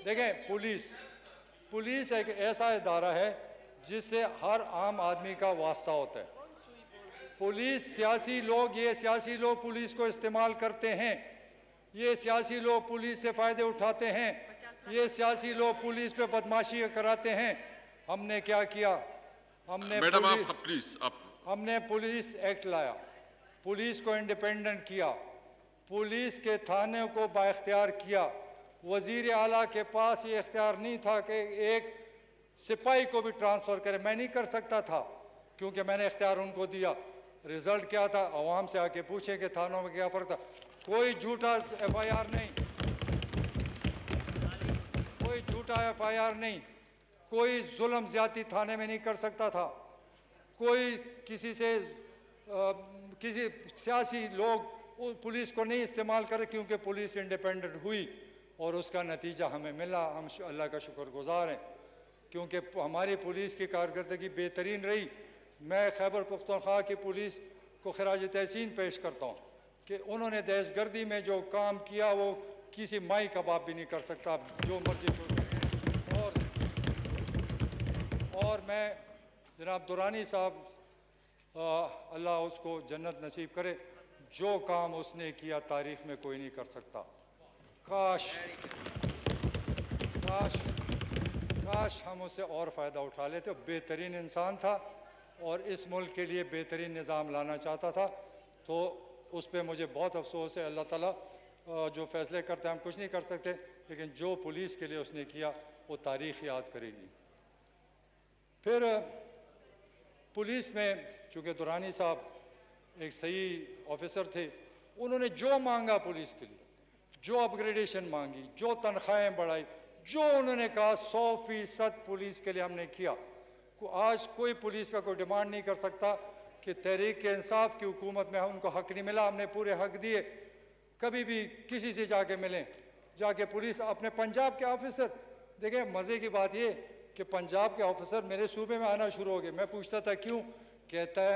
देखें, पुलिस एक ऐसा इदारा है जिससे हर आम आदमी का वास्ता होता है। पुलिस, सियासी लोग, ये सियासी लोग पुलिस को इस्तेमाल करते हैं ये सियासी लोग पुलिस से फ़ायदे उठाते हैं, ये सियासी लोग पुलिस पे बदमाशी कराते हैं। हमने क्या किया? मैडम आप प्लीज आप हमने पुलिस एक्ट लाया, पुलिस को इंडिपेंडेंट किया, पुलिस के थाने को बाइख्तियार किया। वज़ीर आला के पास ये इख्तियार नहीं था कि एक सिपाही को भी ट्रांसफ़र करे। मैं नहीं कर सकता था क्योंकि मैंने इख्तियार उनको दिया। रिज़ल्ट क्या था? आवाम से आके पूछें कि थानों में क्या फ़र्क था। कोई झूठा FIR नहीं, कोई झूठा FIR नहीं, कोई जुल्म ज़्यादती थाने में नहीं कर सकता था। कोई किसी से किसी सियासी लोग पुलिस को नहीं इस्तेमाल करे क्योंकि पुलिस इंडिपेंडेंट हुई और उसका नतीजा हमें मिला। हम अल्लाह का शुक्रगुजार हैं क्योंकि हमारी पुलिस की कारकर्दगी बेहतरीन रही। मैं खैबर पख्तूनख्वा की पुलिस को खराज तहसीन पेश करता हूँ कि उन्होंने दहशतगर्दी में जो काम किया वो किसी माई का बाप भी नहीं कर सकता, जो मर्जी को। और मैं जनाब दुरानी साहब, अल्लाह उसको जन्नत नसीब करे, जो काम उसने किया तारीख़ में कोई नहीं कर सकता। काश काश काश हम उससे और फ़ायदा उठा लेते। बेहतरीन इंसान था और इस मुल्क के लिए बेहतरीन निज़ाम लाना चाहता था। तो उस पर मुझे बहुत अफसोस है। अल्लाह ताला जो फ़ैसले करते हैं हम कुछ नहीं कर सकते, लेकिन जो पुलिस के लिए उसने किया वो तारीख़ याद करेगी। फिर पुलिस में चूँकि दुरानी साहब एक सही ऑफिसर थे, उन्होंने जो मांगा पुलिस के लिए, जो अपग्रेडेशन मांगी, जो तनख्वाहें बढ़ाई, जो उन्होंने कहा 100% पुलिस के लिए हमने किया। आज कोई पुलिस का कोई डिमांड नहीं कर सकता कि तहरीक इंसाफ की हुकूमत में उनको हक नहीं मिला। हमने पूरे हक दिए। कभी भी किसी से जाके मिलें, जाके पुलिस अपने पंजाब के ऑफिसर देखें। मज़े की बात ये कि पंजाब के ऑफिसर मेरे सूबे में आना शुरू हो गए। मैं पूछता था क्यों?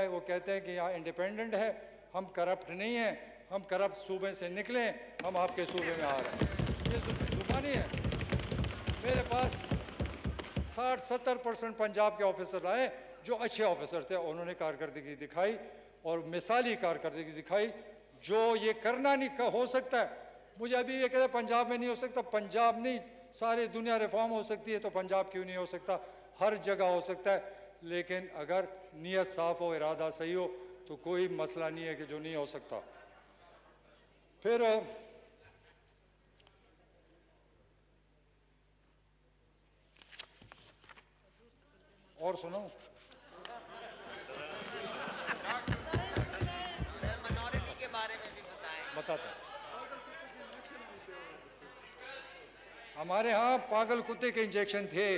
वो कहते हैं कि यहाँ इंडिपेंडेंट है, हम करप्ट नहीं हैं, हम करप्ट सूबे से निकले, हम आपके सूबे में आ रहे हैं। ये जुबानी है। मेरे पास 60-70% पंजाब के ऑफिसर आए जो अच्छे ऑफिसर थे। उन्होंने कारकर्दगी दिखाई और मिसाली कारकर्दगी दिखाई। जो ये करना नहीं हो सकता है, मुझे अभी ये कहते पंजाब में नहीं हो सकता। पंजाब नहीं, सारी दुनिया रिफॉर्म हो सकती है तो पंजाब क्यों नहीं हो सकता? हर जगह हो सकता है, लेकिन अगर नीयत साफ़ हो, इरादा सही हो तो कोई मसला नहीं है कि जो नहीं हो सकता। फिर और सुनो, मिनॉरिटी के बारे में भी बताता। हमारे यहाँ पागल कुत्ते के इंजेक्शन थे।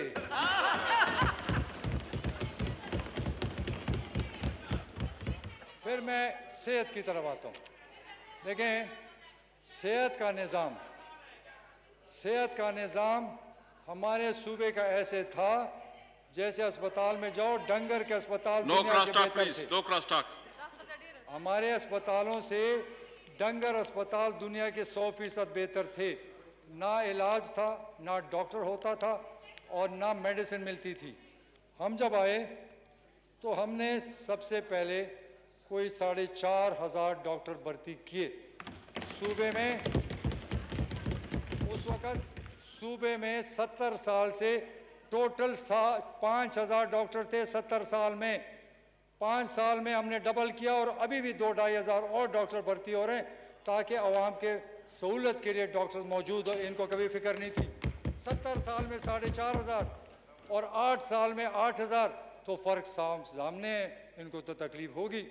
फिर मैं सेहत की तरफ आता हूँ। देखें, सेहत का निज़ाम हमारे सूबे का ऐसे था जैसे अस्पताल में जाओ, डंगर के अस्पताल no cross talk please, no cross talk. हमारे अस्पतालों से डंगर अस्पताल दुनिया के 100% बेहतर थे। ना इलाज था, ना डॉक्टर होता था और ना मेडिसिन मिलती थी। हम जब आए तो हमने सबसे पहले कोई 4,500 डॉक्टर भर्ती किए सूबे में। उस वक़्त सूबे में 70 साल से टोटल 5,000 डॉक्टर थे। 70 साल में 5 साल में हमने डबल किया और अभी भी 2-2,500 और डॉक्टर भर्ती हो रहे हैं ताकि आवाम के सहूलत के लिए डॉक्टर मौजूद हो। इनको कभी फिक्र नहीं थी। 70 साल में 4,500 और 8 साल में 8,000, तो फ़र्क सामने है। इनको तो तकलीफ़ होगी,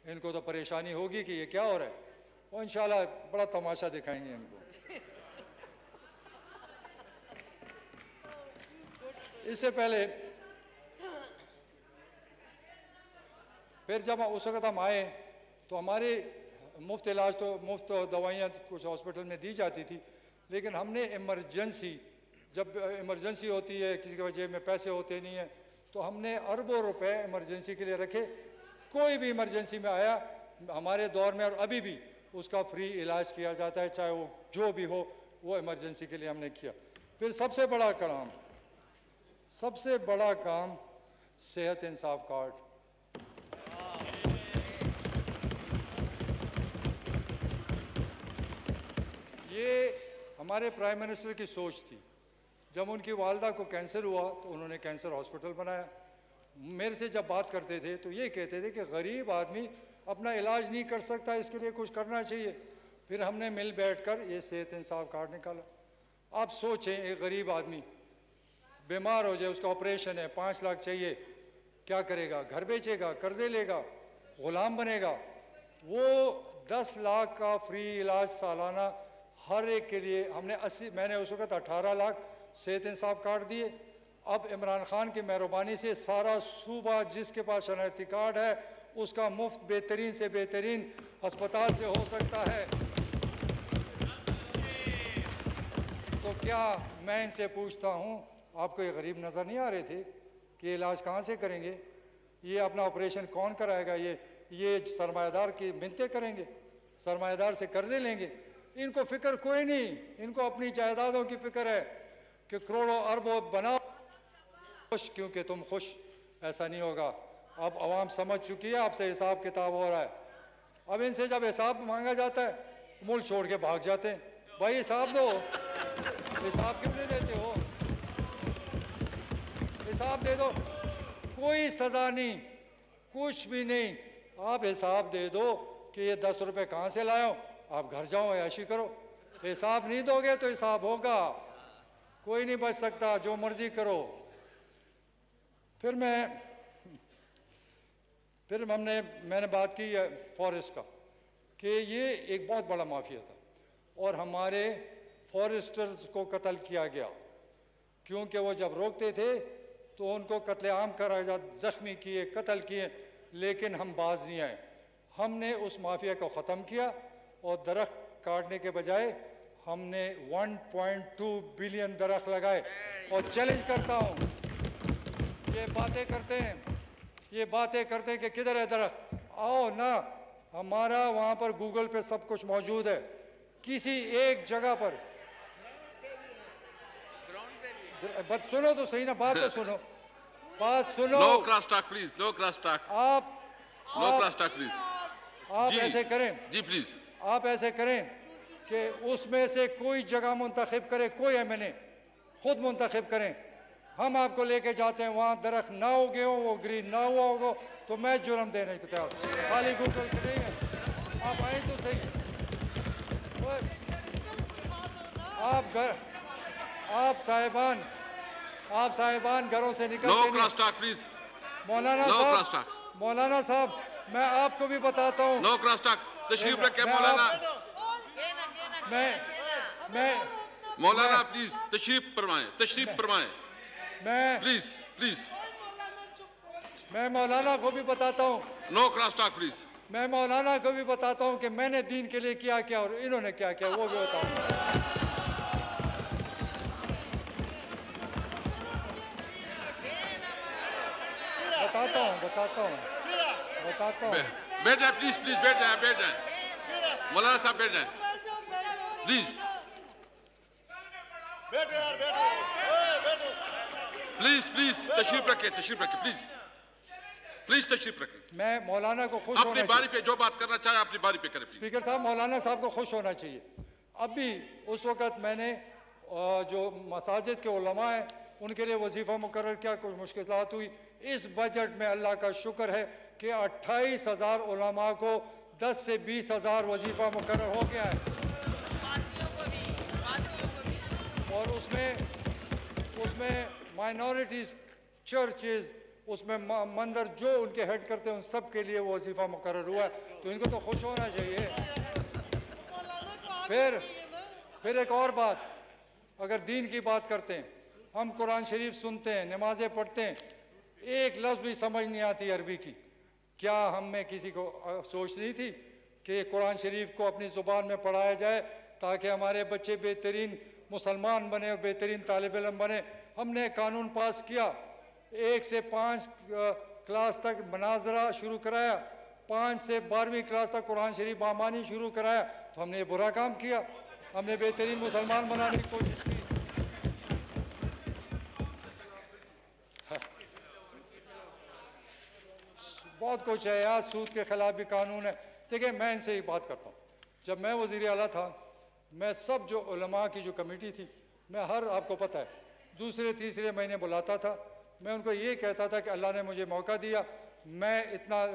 इनको तो परेशानी होगी कि ये क्या हो रहा है। और इंशाल्लाह बड़ा तमाशा दिखाएंगे इनको। इससे पहले फिर जब उस वक़्त हम आए तो हमारे मुफ्त इलाज तो मुफ्त दवाइयाँ कुछ हॉस्पिटल में दी जाती थी, लेकिन हमने इमरजेंसी, जब इमरजेंसी होती है, किसी के जेब में पैसे होते नहीं हैं, तो हमने अरबों रुपए इमरजेंसी के लिए रखे। कोई भी इमरजेंसी में आया हमारे दौर में और अभी भी उसका फ्री इलाज किया जाता है, चाहे वो जो भी हो, वो इमरजेंसी के लिए हमने किया। फिर सबसे बड़ा काम सेहत इंसाफ कार्ड। ये हमारे प्राइम मिनिस्टर की सोच थी। जब उनकी वालदा को कैंसर हुआ तो उन्होंने कैंसर हॉस्पिटल बनाया। मेरे से जब बात करते थे तो ये कहते थे कि गरीब आदमी अपना इलाज नहीं कर सकता, इसके लिए कुछ करना चाहिए। फिर हमने मिल बैठकर ये सेहत इंसाफ कार्ड निकाला। आप सोचें, एक गरीब आदमी बीमार हो जाए, उसका ऑपरेशन है, 5 लाख चाहिए, क्या करेगा? घर बेचेगा, कर्जे लेगा, गुलाम बनेगा? वो 10 लाख का फ्री इलाज सालाना हर एक के लिए हमने 80, मैंने उस वक़्त 18 लाख सेहत इंसाफ कार्ड दिए। अब इमरान खान की मेहरबानी से सारा सूबा जिसके पास शनाख्ती कार्ड है उसका मुफ्त बेहतरीन से बेहतरीन अस्पताल से हो सकता है। तो क्या मैं इनसे पूछता हूँ, आपको ये गरीब नज़र नहीं आ रहे थे कि इलाज कहाँ से करेंगे? ये अपना ऑपरेशन कौन कराएगा? ये सरमायादार की मिन्नतें करेंगे, सरमायादार से कर्जे लेंगे। इनको फिक्र कोई नहीं, इनको अपनी जायदादों की फिक्र है कि करोड़ों अरबों बनाओ खुश, क्योंकि तुम खुश। ऐसा नहीं होगा। अब आवाम समझ चुकी है, आपसे हिसाब किताब हो रहा है। अब इनसे जब हिसाब मांगा जाता है मुल्क छोड़ के भाग जाते हैं। भाई हिसाब दो, हिसाब क्यों नहीं देते हो? हिसाब दे दो, कोई सज़ा नहीं, कुछ भी नहीं। आप हिसाब दे दो कि ये 10 रुपये कहाँ से लाए हो, आप घर जाओ ऐशी करो। हिसाब नहीं दोगे तो हिसाब होगा, कोई नहीं बच सकता, जो मर्जी करो। फिर मैंने बात की फॉरेस्ट का कि ये एक बहुत बड़ा माफिया था और हमारे फॉरेस्टर्स को कत्ल किया गया, क्योंकि वो जब रोकते थे तो उनको कत्लेआम करा जा, जख्मी किए, कत्ल किए, लेकिन हम बाज नहीं आए। हमने उस माफिया को ख़त्म किया और दरख्त काटने के बजाय हमने 1.2 बिलियन दरख्त लगाए। और चैलेंज करता हूँ, ये बातें करते हैं कि किधर है दरख्त, आओ ना, हमारा वहाँ पर गूगल पे सब कुछ मौजूद है। किसी एक जगह पर बात सुनो तो सही ना, बात तो सुनो, बात सुनो। No cross talk please, no cross talk, no cross talk please. आप ऐसे करें जी प्लीज, आप ऐसे करें कि उसमें से कोई जगह मुंतखब करे, कोई एमएनए खुद मुंतखब करें। हम आपको लेके जाते हैं, वहाँ दरख्त ना उगे हो, वो ग्रीन ना हुआ होगा तो मैं जुर्म देने को तैयार, खाली गूगल के नहीं है। आप आए तो सही। आप साहिबान घरों से निकल नो क्रॉस टॉक प्लीज। मौलाना साहब मैं आपको भी बताता हूँ। नो क्रॉस टॉक, तशरीफ रखें मौलाना। मौलाना प्लीज तशरीफ फरमाएं, प्लीज। मैं मौलाना को भी बताता हूँ। No cross talk please. मैं मौलाना को भी बताता हूँ कि मैंने दीन के लिए किया क्या और इन्होंने क्या किया, वो भी बताऊँ। बताता हूँ। बैठ जाए प्लीज, बैठ जाए। मौलाना साहब बैठ जाए प्लीज। प्लीज तशरीफ रखें प्लीज तशरीफ रखें। मैं मौलाना को खुश अपनी बारी पे जो बात करना चाहे अपनी बारी पे करें। स्पीकर साहब, मौलाना साहब को खुश होना चाहिए। अभी उस वक़्त मैंने जो मसाजिद के उलमा हैं उनके लिए वजीफ़ा मुकर्रर किया, कुछ मुश्किलात हुई। इस बजट में अल्लाह का शुक्र है कि 28,000 उलमा को 10 से 20,000 वजीफ़ा मुकर्रर हो गया है। और उसमें माइनॉरिटीज़, चर्चेज़, उसमें मंदिर जो उनके हेड करते हैं उन सब के लिए वजीफ़ा मुकर्रर हुआ है, तो इनको तो खुश होना चाहिए। फिर एक और बात, अगर दीन की बात करते हैं, हम कुरान शरीफ सुनते हैं, नमाजें पढ़ते हैं, एक लफ्ज़ भी समझ नहीं आती अरबी की। क्या हम में किसी को सोच नहीं थी कि कुरान शरीफ को अपनी ज़ुबान में पढ़ाया जाए ताकि हमारे बच्चे बेहतरीन मुसलमान बने और बेहतरीन तालिब इल्म बने? हमने कानून पास किया, 1 से 5 क्लास तक मनाजरा शुरू कराया, 5 से 12वीं क्लास तक कुरान शरीफ बामानी शुरू कराया। तो हमने ये बुरा काम किया, हमने बेहतरीन मुसलमान बनाने की कोशिश की। बहुत कुछ है यार, सूद के खिलाफ भी कानून है। देखिए मैं इनसे ही बात करता हूँ, जब मैं वज़ीर आला था मैं सब जो उलमा की जो कमेटी थी, मैं हर, आपको पता है, दूसरे तीसरे महीने बुलाता था। मैं उनको ये कहता था कि अल्लाह ने मुझे मौका दिया, मैं इतना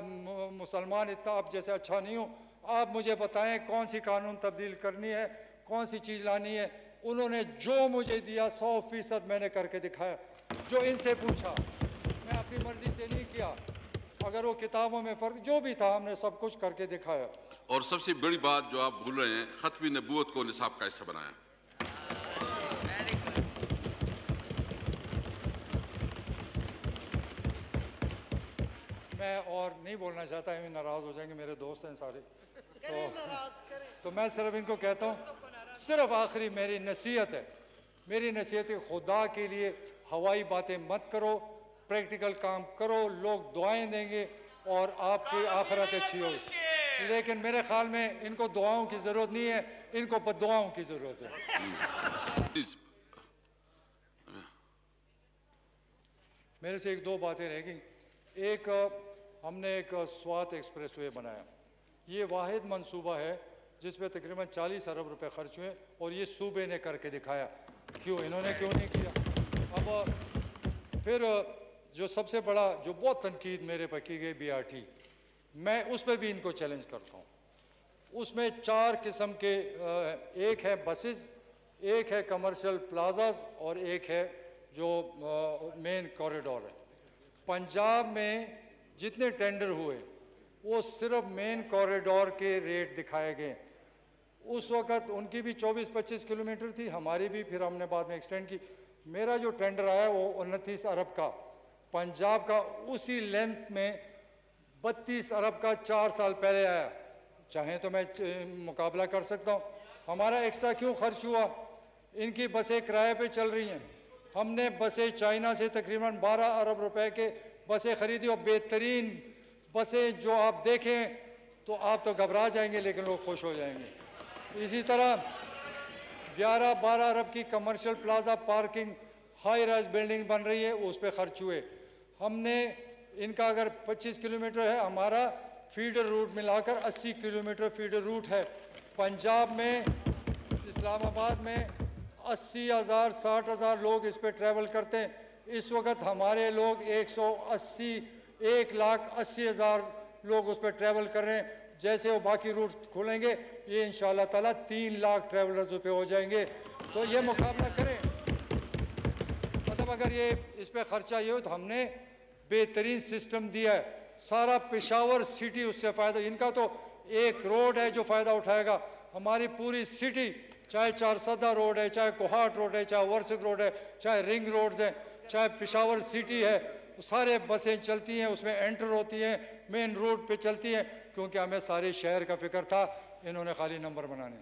मुसलमान इतना आप जैसे अच्छा नहीं हूँ, आप मुझे बताएं कौन सी कानून तब्दील करनी है, कौन सी चीज़ लानी है। उन्होंने जो मुझे दिया 100% मैंने करके दिखाया। जो इनसे पूछा, मैं अपनी मर्जी से नहीं किया, अगर वो किताबों में फ़र्क जो भी था हमने सब कुछ करके दिखाया। और सबसे बड़ी बात जो आप भूल रहे हैं, खत्म नबूवत को निसाब का हिस्सा बनाया। मैं और नहीं बोलना चाहता, ये नाराज़ हो जाएंगे, मेरे दोस्त हैं सारे, तो मैं सिर्फ इनको कहता हूँ, सिर्फ आखिरी मेरी नसीहत है, मेरी नसीहत है, खुदा के लिए हवाई बातें मत करो, प्रैक्टिकल काम करो, लोग दुआएं देंगे और आपकी आखिरत अच्छी होगी। लेकिन मेरे ख्याल में इनको दुआओं की ज़रूरत नहीं है, इनको बद्दुआओं की ज़रूरत है। मेरे से एक दो बातें रह गई। एक, हमने एक स्वात एक्सप्रेस वे बनाया। ये वाहिद मंसूबा है जिस पे तकरीबन 40 अरब रुपए खर्च हुए और ये सूबे ने करके दिखाया। क्यों इन्होंने क्यों नहीं किया? अब फिर जो सबसे बड़ा, जो बहुत तनकीद मेरे पर की गई BRT, मैं उस पर भी इनको चैलेंज करता हूँ। उसमें 4 किस्म के, एक है बसेस, एक है कमर्शियल प्लाजाज और एक है जो मेन कॉरिडोर है। पंजाब में जितने टेंडर हुए वो सिर्फ मेन कॉरिडोर के रेट दिखाए गए। उस वक़्त उनकी भी 24-25 किलोमीटर थी, हमारी भी, फिर हमने बाद में एक्सटेंड की। मेरा जो टेंडर आया वो 29 अरब का, पंजाब का उसी लेंथ में 32 अरब का 4 साल पहले आया। चाहें तो मैं मुकाबला कर सकता हूँ। हमारा एक्स्ट्रा क्यों खर्च हुआ? इनकी बसें किराए पे चल रही हैं। हमने बसें चाइना से तकरीबन 12 अरब रुपए के बसें खरीदी और बेहतरीन बसें जो आप देखें तो आप तो घबरा जाएंगे लेकिन लोग खुश हो जाएंगे। इसी तरह 11-12 अरब की commercial plaza parking high rise building बन रही है, उस पर खर्च हुए। हमने इनका अगर 25 किलोमीटर है, हमारा फीडर रूट मिलाकर 80 किलोमीटर फीडर रूट है। पंजाब में, इस्लामाबाद में 80,000 60,000 लोग इस पर ट्रैवल करते हैं। इस वक्त हमारे लोग 1,80,000 लोग उस पर ट्रैवल कर रहे हैं। जैसे वो बाकी रूट खुलेंगे ये इंशाअल्लाह ताला 3 लाख ट्रैवलर्स पे हो जाएंगे। तो ये मुकाबला करें। मतलब अगर ये इस पर खर्चा ये हो तो हमने बेहतरीन सिस्टम दिया है। सारा पेशावर सिटी उससे फ़ायदा, इनका तो एक रोड है जो फ़ायदा उठाएगा, हमारी पूरी सिटी, चाहे चारसदा रोड है, चाहे कोहाट रोड है, चाहे वर्सक रोड है, चाहे रिंग रोड्स हैं, चाहे पेशावर सिटी है, सारे बसें चलती हैं, उसमें एंटर होती हैं, मेन रोड पे चलती हैं, क्योंकि हमें सारे शहर का फिक्र था, इन्होंने खाली नंबर बनाने।